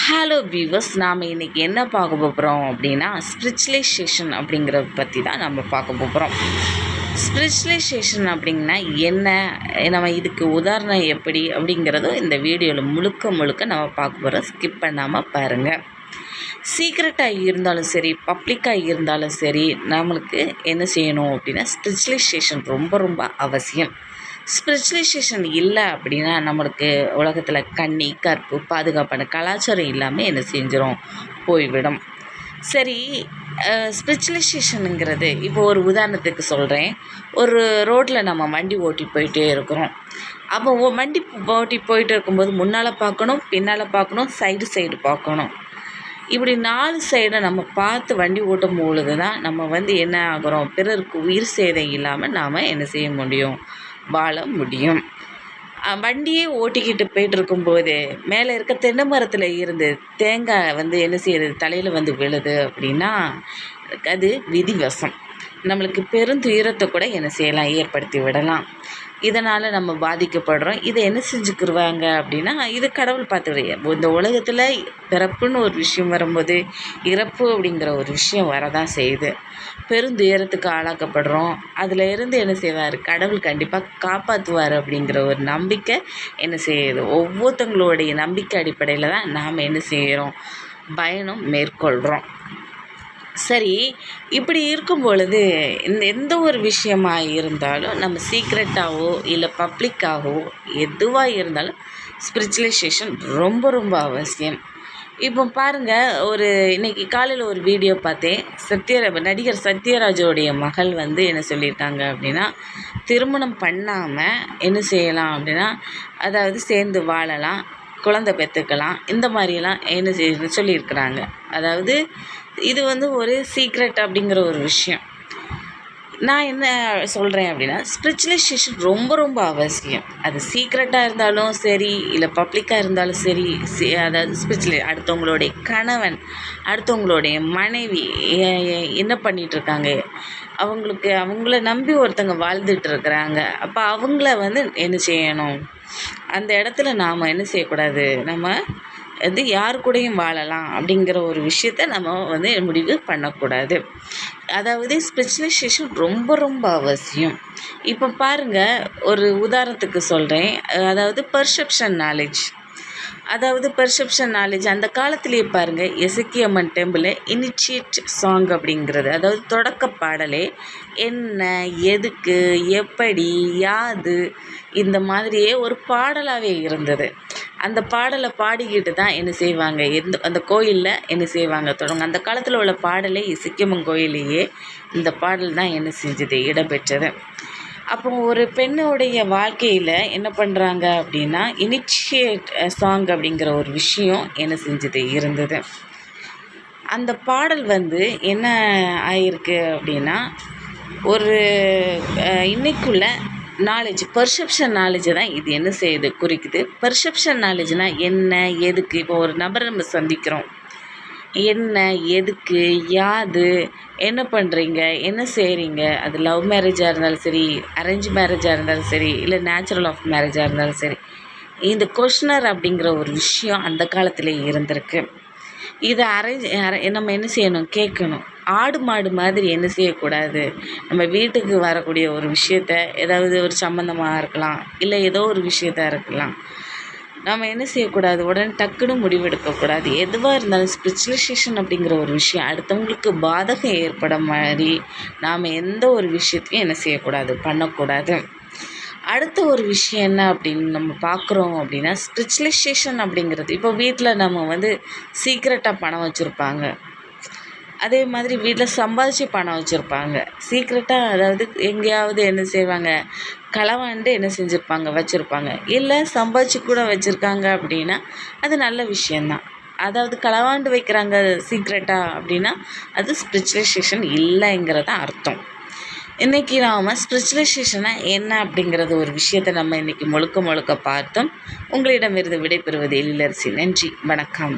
Hello viewers, நாம் இன்றைக்கி என்ன பார்க்க போகிறோம் அப்படின்னா ஸ்பிரிச்சுவலைசேஷன் அப்படிங்கிறத பற்றி தான் நம்ம பார்க்க போகிறோம். ஸ்பிரிச்சுவலைசேஷன் அப்படின்னா என்ன, நம்ம இதுக்கு உதாரணம் எப்படி அப்படிங்கிறதும் இந்த வீடியோவில் முழுக்க நம்ம பார்க்க போகிறோம். ஸ்கிப் பண்ணாமல் பாருங்கள். சீக்ரெட்டாக இருந்தாலும் சரி, பப்ளிக்காக இருந்தாலும் சரி, நம்மளுக்கு என்ன செய்யணும் அப்படின்னா ஸ்பிரிச்சுவலைசேஷன் ரொம்ப அவசியம். ஸ்பிரிச்சுவலைசேஷன் இல்லை அப்படின்னா நம்மளுக்கு உலகத்தில் கண்ணி கற்பு பாதுகாப்பான கலாச்சாரம் இல்லாமல் என்ன செஞ்சிடும், போய்விடும். சரி, ஸ்பிரிச்சுவலைசேஷனுங்கிறது இப்போ ஒரு உதாரணத்துக்கு சொல்கிறேன். ஒரு ரோட்டில் நம்ம வண்டி ஓட்டி போயிட்டே இருக்கிறோம். அப்போ வண்டி ஓட்டி போயிட்டு இருக்கும்போது முன்னால் பார்க்கணும், பின்னால் பார்க்கணும், சைடு பார்க்கணும். இப்படி 4 சைடை நம்ம பார்த்து வண்டி ஓட்டும் பொழுது தான் நம்ம என்ன ஆகிறோம், பிறருக்கு உயிர் சேதம் இல்லாமல் நாம் என்ன செய்ய முடியும், வாழ முடியும். வண்டியே ஓட்டிக்கிட்டு போயிட்டு இருக்கும்போது மேலே இருக்க தென்னை மரத்தில் இருந்து தேங்காய் என்ன செய்யுது, தலையில் விழுது அப்படின்னா அது விதிவசம். நம்மளுக்கு பெருந்துயரத்தை கூட என்ன செய்யலாம், ஏற்படுத்தி விடலாம். இதனால் நம்ம பாதிக்கப்படுறோம். இதை என்ன செஞ்சுக்கிருவாங்க அப்படின்னா, இது கடவுள் பார்த்துக்கிடைய. இந்த உலகத்தில் பிறப்புன்னு ஒரு விஷயம் வரும்போது இறப்பு அப்படிங்கிற ஒரு விஷயம் வரதான் செய்யுது. பெருந்துயரத்துக்கு ஆளாக்கப்படுறோம். அதில் இருந்து என்ன செய்வார், கடவுள் கண்டிப்பாக காப்பாற்றுவார் அப்படிங்கிற ஒரு நம்பிக்கை என்ன செய்யுது. ஒவ்வொருத்தங்களுடைய நம்பிக்கை அடிப்படையில் தான் நாம் என்ன செய்கிறோம், பயணம் மேற்கொள்கிறோம். சரி, இப்படி இருக்கும் பொழுது எந்த ஒரு விஷயமாக இருந்தாலும் நம்ம சீக்ரெட்டாகவோ இல்லை பப்ளிக்காகவோ எதுவாக இருந்தாலும் ஸ்பிரிச்சுவலைசேஷன் ரொம்ப அவசியம். இப்போ பாருங்கள், இன்றைக்கி காலையில் ஒரு வீடியோ பார்த்தேன். நடிகர் சத்யராஜோடைய மகள் என்ன சொல்லியிருக்காங்க அப்படின்னா, திருமணம் பண்ணாமல் என்ன செய்யலாம் அப்படின்னா, அதாவது சேர்ந்து வாழலாம், குழந்தை பெற்றுக்கலாம், இந்த மாதிரியெல்லாம் என்ன சொல்லியிருக்கிறாங்க. அதாவது இது ஒரு சீக்ரெட் அப்படிங்கிற ஒரு விஷயம். நான் என்ன சொல்கிறேன் அப்படின்னா, ஸ்பிரிச்சுவலைசேஷன் ரொம்ப அவசியம். அது சீக்ரெட்டாக இருந்தாலும் சரி, இல்லை பப்ளிக்காக இருந்தாலும் சரி. அதாவது அடுத்தவங்களுடைய கணவன், அடுத்தவங்களுடைய மனைவி என்ன பண்ணிகிட்ருக்காங்க, அவங்கள நம்பி ஒருத்தங்க வாழ்ந்துட்டு இருக்கிறாங்க. அப்போ அவங்கள என்ன செய்யணும், அந்த இடத்துல நாம் என்ன செய்யக்கூடாது, நம்ம யார் கூடயும் வாழலாம் அப்படிங்கிற ஒரு விஷயத்த நம்ம முடிவு பண்ணக்கூடாது. அதாவது ஸ்பிரிச்சுவலைசேஷன் ரொம்ப அவசியம். இப்போ பாருங்கள், ஒரு உதாரணத்துக்கு சொல்கிறேன். அதாவது பெர்செப்ஷன் நாலேஜ் அந்த காலத்திலேயே பாருங்கள், எசக்கியம்மன் டெம்பிளில் இனிஷியேட் சாங் அப்படிங்கிறது, அதாவது தொடக்க பாடலே என்ன, எதுக்கு, எப்படி, யாது, இந்த மாதிரியே ஒரு பாடலாகவே இருந்தது. அந்த பாடலை பாடிக்கிட்டு தான் என்ன செய்வாங்க, அந்த கோயிலில் என்ன செய்வாங்க தொடங்க. அந்த காலத்தில் உள்ள பாடலே இசக்கியம்மன் கோயிலேயே இந்த பாடல் தான் என்ன செஞ்சது, இடம்பெற்றது. அப்போ ஒரு பெண்ணுடைய வாழ்க்கையில் என்ன பண்ணுறாங்க அப்படின்னா, இனிஷியேட் சாங் அப்படிங்கிற ஒரு விஷயம் என்ன செஞ்சது இருந்தது. அந்த பாடல் என்ன ஆயிருக்கு அப்படின்னா, ஒரு இன்னைக்குள்ள நாலேஜ், பெர்செப்ஷன் நாலேஜை தான் இது என்ன செய்யுது, குறிக்குது. பெர்செப்ஷன் நாலேஜ்னால் என்ன, எதுக்கு. இப்போ ஒரு நபரை நம்ம சந்திக்கிறோம், என்ன, எதுக்கு, யாது, என்ன பண்ணுறீங்க, என்ன செய்கிறீங்க. அது லவ் மேரேஜாக இருந்தாலும் சரி, அரேஞ்ச் மேரேஜாக இருந்தாலும் சரி, இல்லை நேச்சுரல் ஆஃப் மேரேஜாக இருந்தாலும் சரி, இந்த கொஸ்டினர் அப்படிங்கிற ஒரு விஷயம் அந்த காலத்தில் இருந்திருக்கு. இதை நம்ம என்ன செய்யணும், கேட்கணும். ஆடு மாடு மாதிரி என்ன செய்யக்கூடாது, நம்ம வீட்டுக்கு வரக்கூடிய ஒரு விஷயத்த, ஏதாவது ஒரு சம்மந்தமாக இருக்கலாம், இல்லை ஏதோ ஒரு விஷயத்தாக இருக்கலாம், நம்ம என்ன செய்யக்கூடாது, உடனே டக்குன்னு முடிவெடுக்கக்கூடாது. எதுவாக இருந்தாலும் ஸ்பிரிச்சுவலைசேஷன் அப்படிங்கிற ஒரு விஷயம் அடுத்தவங்களுக்கு பாதகம் ஏற்பட மாதிரி நாம் எந்த ஒரு விஷயத்தையும் என்ன செய்யக்கூடாது, பண்ணக்கூடாது. அடுத்த ஒரு விஷயம் என்ன அப்படின்னு நம்ம பார்க்குறோம் அப்படின்னா, ஸ்பிரிச்சுவலைசேஷன் அப்படிங்கிறது, இப்போ வீட்டில் நம்ம சீக்ரெட்டாக பணம் வச்சுருப்பாங்க. அதே மாதிரி வீட்டில் சம்பாதிச்சு பணம் வச்சுருப்பாங்க சீக்ரெட்டாக. அதாவது எங்கேயாவது என்ன செய்வாங்க, களவாண்டு என்ன செஞ்சுருப்பாங்க, வச்சுருப்பாங்க. இல்லை சம்பாதிச்சு கூட வச்சுருக்காங்க அப்படின்னா அது நல்ல விஷயந்தான். அதாவது களவாண்டு வைக்கிறாங்க சீக்ரெட்டாக அப்படின்னா அது ஸ்பிரிச்சுவலைசேஷன் இல்லைங்கிறத அர்த்தம். இன்றைக்கி நாம் ஸ்பிரிச்சுவலைசேஷனாக என்ன அப்படிங்கிறது ஒரு விஷயத்தை நம்ம இன்றைக்கி முழுக்க பார்த்தோம். உங்களிடமிருந்து விடைபெறுவது எழிலரசி. நன்றி, வணக்கம்.